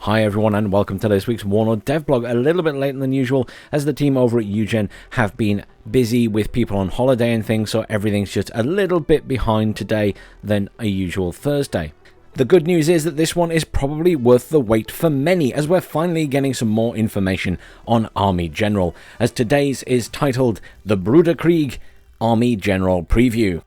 Hi everyone and welcome to this week's WARNO devblog, a little bit later than usual as the team over at UGen have been busy with people on holiday and things, so everything's just a little bit behind today than a usual Thursday. The good news is that this one is probably worth the wait for many, as we're finally getting some more information on Army General, as today's is titled The Bruder Krieg Army General Preview.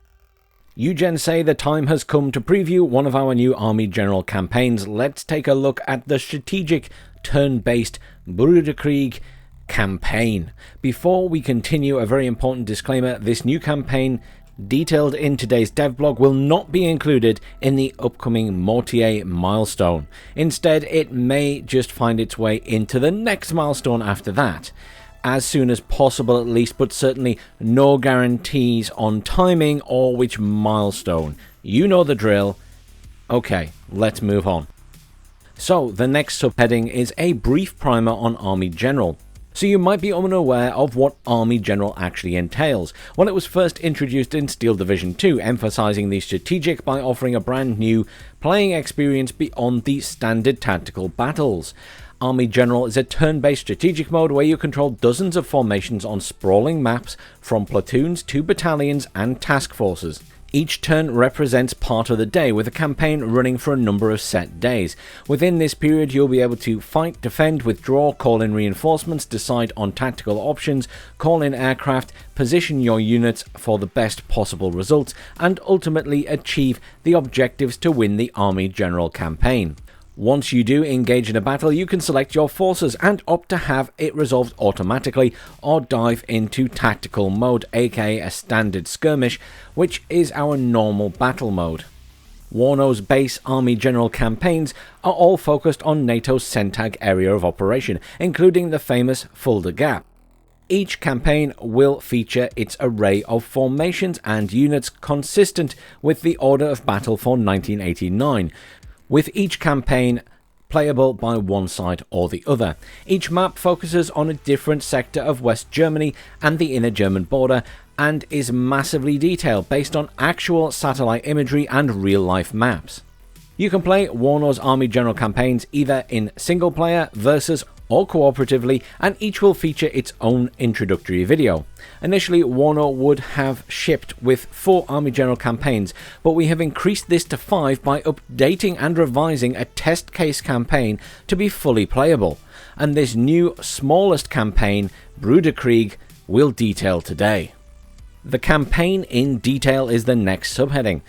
UGen say the time has come to preview one of our new Army General campaigns. Let's take a look at the strategic turn-based Bruderkrieg campaign. Before we continue, a very important disclaimer: this new campaign, detailed in today's devblog, will not be included in the upcoming Mortier milestone. Instead, it may just find its way into the next milestone after that, as soon as possible at least, but certainly no guarantees on timing or which milestone. You know the drill. Okay, let's move on. So the next subheading is a brief primer on Army General. So you might be unaware of what Army General actually entails. Well, it was first introduced in Steel Division 2, emphasizing the strategic by offering a brand new playing experience beyond the standard tactical battles. Army General is a turn-based strategic mode where you control dozens of formations on sprawling maps, from platoons to battalions and task forces. Each turn represents part of the day, with a campaign running for a number of set days. Within this period, you'll be able to fight, defend, withdraw, call in reinforcements, decide on tactical options, call in aircraft, position your units for the best possible results, and ultimately achieve the objectives to win the Army General campaign. Once you do engage in a battle, you can select your forces and opt to have it resolved automatically, or dive into tactical mode, aka a standard skirmish, which is our normal battle mode. WARNO's base Army General campaigns are all focused on NATO's CENTAG area of operation, including the famous Fulda Gap. Each campaign will feature its array of formations and units consistent with the order of battle for 1989, with each campaign playable by one side or the other. Each map focuses on a different sector of West Germany and the inner German border, and is massively detailed based on actual satellite imagery and real-life maps. You can play WARNO's Army General campaigns either in single player, versus, or cooperatively, and each will feature its own introductory video. Initially, WARNO would have shipped with 4 Army General campaigns, but we have increased this to 5 by updating and revising a test case campaign to be fully playable, and this new smallest campaign, Bruder Krieg, we'll detail today. The campaign in detail is the next subheading.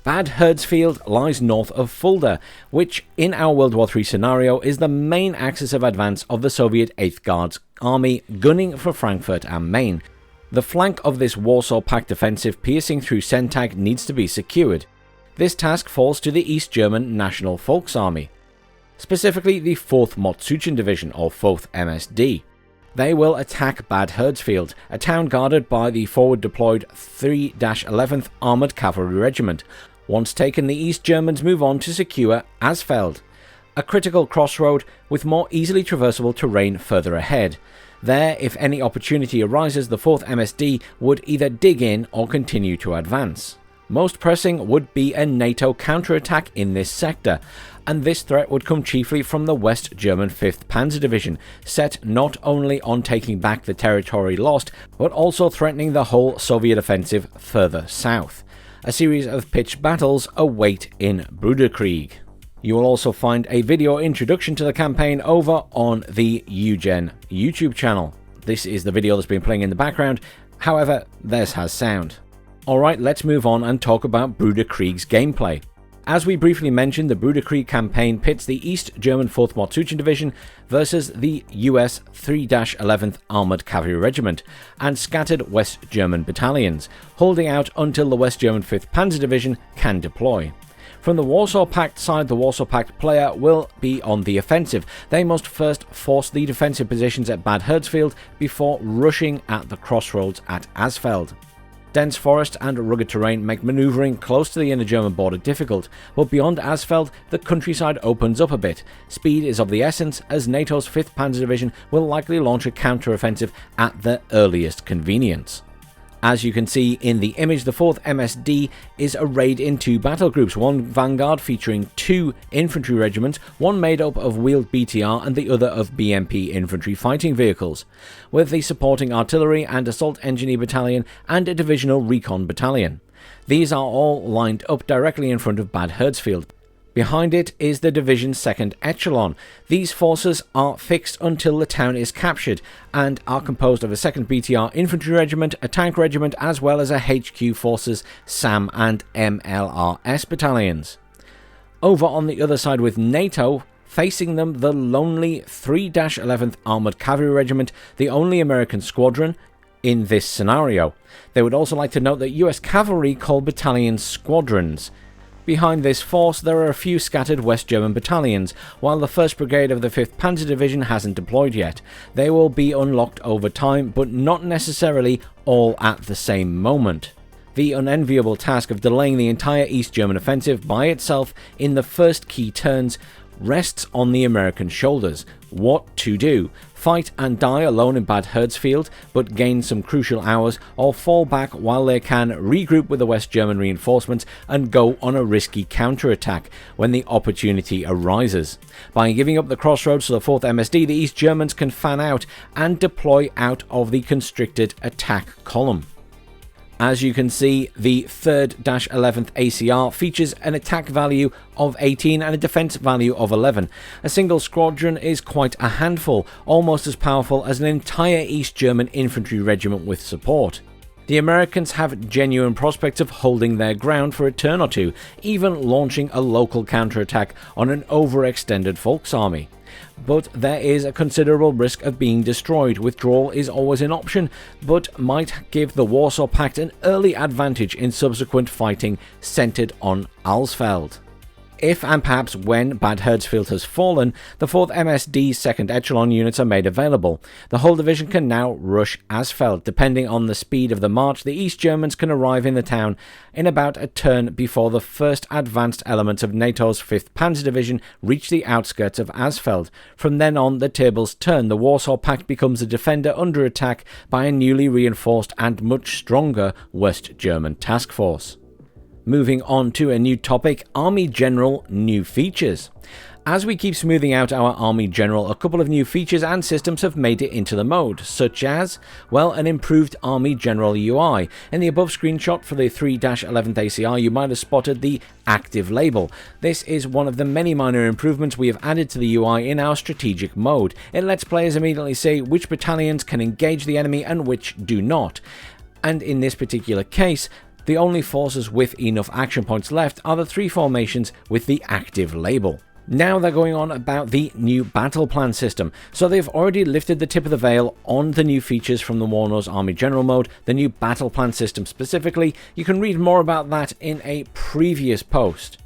Bad Hersfeld lies north of Fulda, which in our World War III scenario is the main axis of advance of the Soviet 8th Guards Army gunning for Frankfurt am Main. The flank of this Warsaw Pact offensive piercing through CENTAG needs to be secured. This task falls to the East German National Volksarmy, specifically the 4th Motsuchen Division, or Fourth MSD. They will attack Bad Hersfeld, a town guarded by the forward-deployed 3-11th Armoured Cavalry Regiment. Once taken, the East Germans move on to secure Asfeld, a critical crossroad with more easily traversable terrain further ahead. There, if any opportunity arises, the 4th MSD would either dig in or continue to advance. Most pressing would be a NATO counterattack in this sector, and this threat would come chiefly from the West German 5th Panzer Division, set not only on taking back the territory lost, but also threatening the whole Soviet offensive further south. A series of pitched battles await in Bruder Krieg. You will also find a video introduction to the campaign over on the UGen YouTube channel. This is the video that's been playing in the background, however, this has sound. Alright, let's move on and talk about Bruder Krieg's gameplay. As we briefly mentioned, the Bruder Krieg campaign pits the East German 4th Motsuchen Division versus the US 3-11th Armoured Cavalry Regiment and scattered West German battalions, holding out until the West German 5th Panzer Division can deploy. From the Warsaw Pact side, the Warsaw Pact player will be on the offensive. They must first force the defensive positions at Bad Hersfeld before rushing at the crossroads at Asfeld. Dense forest and rugged terrain make manoeuvring close to the inner German border difficult, but beyond Asfeld, the countryside opens up a bit. Speed is of the essence, as NATO's 5th Panzer Division will likely launch a counter-offensive at the earliest convenience. As you can see in the image, the 4th MSD is arrayed in 2 battle groups, one vanguard featuring 2 infantry regiments, one made up of wheeled BTR and the other of BMP infantry fighting vehicles, with the supporting artillery and assault engineer battalion and a divisional recon battalion. These are all lined up directly in front of Bad Hersfeld. Behind it is the division's 2nd echelon. These forces are fixed until the town is captured and are composed of a 2nd BTR infantry regiment, a tank regiment, as well as a HQ forces SAM and MLRS battalions. Over on the other side with NATO, facing them the lonely 3-11th Armoured Cavalry Regiment, the only American squadron in this scenario. They would also like to note that US cavalry call battalions squadrons. Behind this force there are a few scattered West German battalions, while the 1st Brigade of the 5th Panzer Division hasn't deployed yet. They will be unlocked over time, but not necessarily all at the same moment. The unenviable task of delaying the entire East German offensive by itself in the first key turns rests on the American shoulders. What to do? Fight and die alone in Bad Hersfeld, but gain some crucial hours, or fall back while they can, regroup with the West German reinforcements and go on a risky counterattack when the opportunity arises. By giving up the crossroads to the 4th MSD, the East Germans can fan out and deploy out of the constricted attack column. As you can see, the 3rd-11th ACR features an attack value of 18 and a defense value of 11. A single squadron is quite a handful, almost as powerful as an entire East German infantry regiment with support. The Americans have genuine prospects of holding their ground for a turn or two, even launching a local counterattack on an overextended Volksarmy. But there is a considerable risk of being destroyed. Withdrawal is always an option, but might give the Warsaw Pact an early advantage in subsequent fighting centered on Alsfeld. If and perhaps when Bad Hersfeld has fallen, the 4th MSD's 2nd Echelon units are made available. The whole division can now rush Asfeld. Depending on the speed of the march, the East Germans can arrive in the town in about a turn before the first advanced elements of NATO's 5th Panzer Division reach the outskirts of Asfeld. From then on, the tables turn. The Warsaw Pact becomes a defender under attack by a newly reinforced and much stronger West German task force. Moving on to a new topic, Army General new features. As we keep smoothing out our Army General, a couple of new features and systems have made it into the mode, such as, well, an improved Army General UI. In the above screenshot for the 3-11th ACR, you might have spotted the active label. This is one of the many minor improvements we have added to the UI in our strategic mode. It lets players immediately say which battalions can engage the enemy and which do not. And in this particular case, the only forces with enough action points left are the 3 formations with the active label. Now they're going on about the new battle plan system. So they've already lifted the tip of the veil on the new features from the WARNO's Army General mode, the new battle plan system specifically. You can read more about that in a previous post.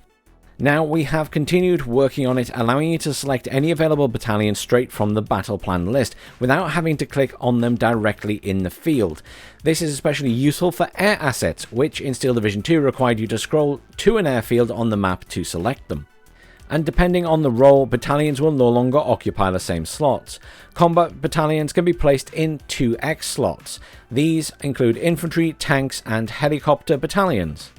Now we have continued working on it, allowing you to select any available battalion straight from the battle plan list without having to click on them directly in the field. This is especially useful for air assets, which in Steel Division 2 required you to scroll to an airfield on the map to select them. And depending on the role, battalions will no longer occupy the same slots. Combat battalions can be placed in 2x slots. These include infantry, tanks and helicopter battalions.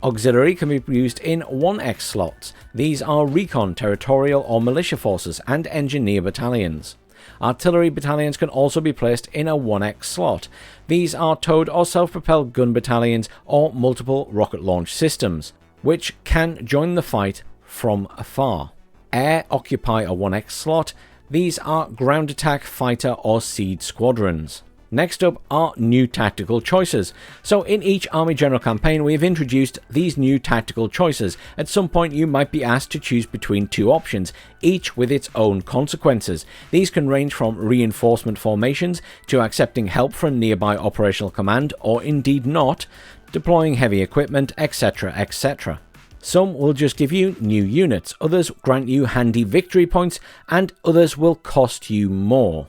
Auxiliary can be used in 1x slots. These are recon, territorial or militia forces and engineer battalions. Artillery battalions can also be placed in a 1x slot. These are towed or self-propelled gun battalions or multiple rocket launch systems, which can join the fight from afar. Air occupy a 1x slot. These are ground attack, fighter or siege squadrons. Next up are new tactical choices. So in each Army General campaign we have introduced these new tactical choices. At some point you might be asked to choose between 2 options, each with its own consequences. These can range from reinforcement formations to accepting help from nearby operational command or indeed not, deploying heavy equipment, etc, etc. Some will just give you new units, others grant you handy victory points, and others will cost you more.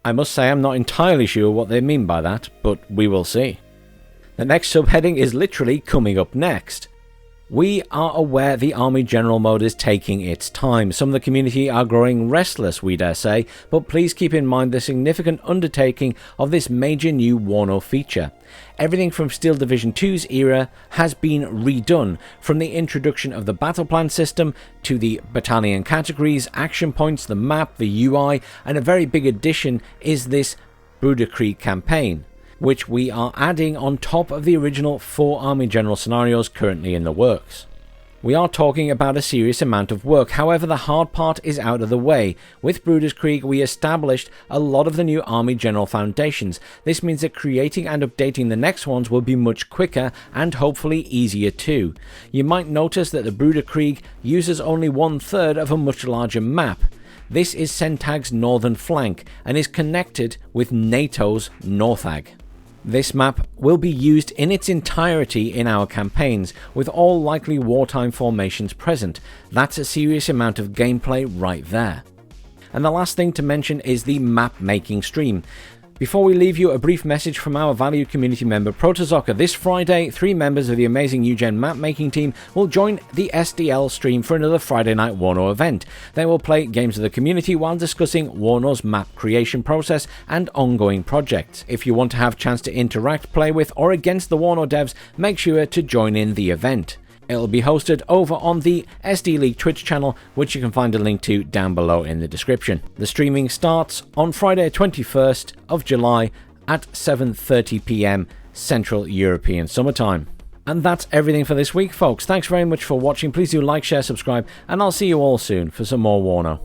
I must say I'm not entirely sure what they mean by that, but we will see. The next subheading is literally coming up next. We are aware the Army General mode is taking its time. Some of the community are growing restless, we dare say, but please keep in mind the significant undertaking of this major new WARNO feature. Everything from Steel Division 2's era has been redone, from the introduction of the battle plan system to the battalion categories, action points, the map, the UI, and a very big addition is this Bruder Krieg campaign, which we are adding on top of the original 4 Army General scenarios currently in the works. We are talking about a serious amount of work, however the hard part is out of the way. With Bruder Krieg we established a lot of the new Army General foundations. This means that creating and updating the next ones will be much quicker and hopefully easier too. You might notice that the Bruder Krieg uses only 1/3 of a much larger map. This is Centag's northern flank and is connected with NATO's Northag. This map will be used in its entirety in our campaigns, with all likely wartime formations present. That's a serious amount of gameplay right there. And the last thing to mention is the map making stream. Before we leave you, a brief message from our valued community member Protozoka. This Friday, 3 members of the amazing UGen map making team will join the SDL stream for another Friday night WARNO event. They will play games of the community while discussing WARNO's map creation process and ongoing projects. If you want to have a chance to interact, play with or against the WARNO devs, make sure to join in the event. It'll be hosted over on the SD League Twitch channel, which you can find a link to down below in the description. The streaming starts on Friday 21st of July at 7:30 PM Central European Summertime. And that's everything for this week, folks. Thanks very much for watching. Please do like, share, subscribe, and I'll see you all soon for some more WARNO.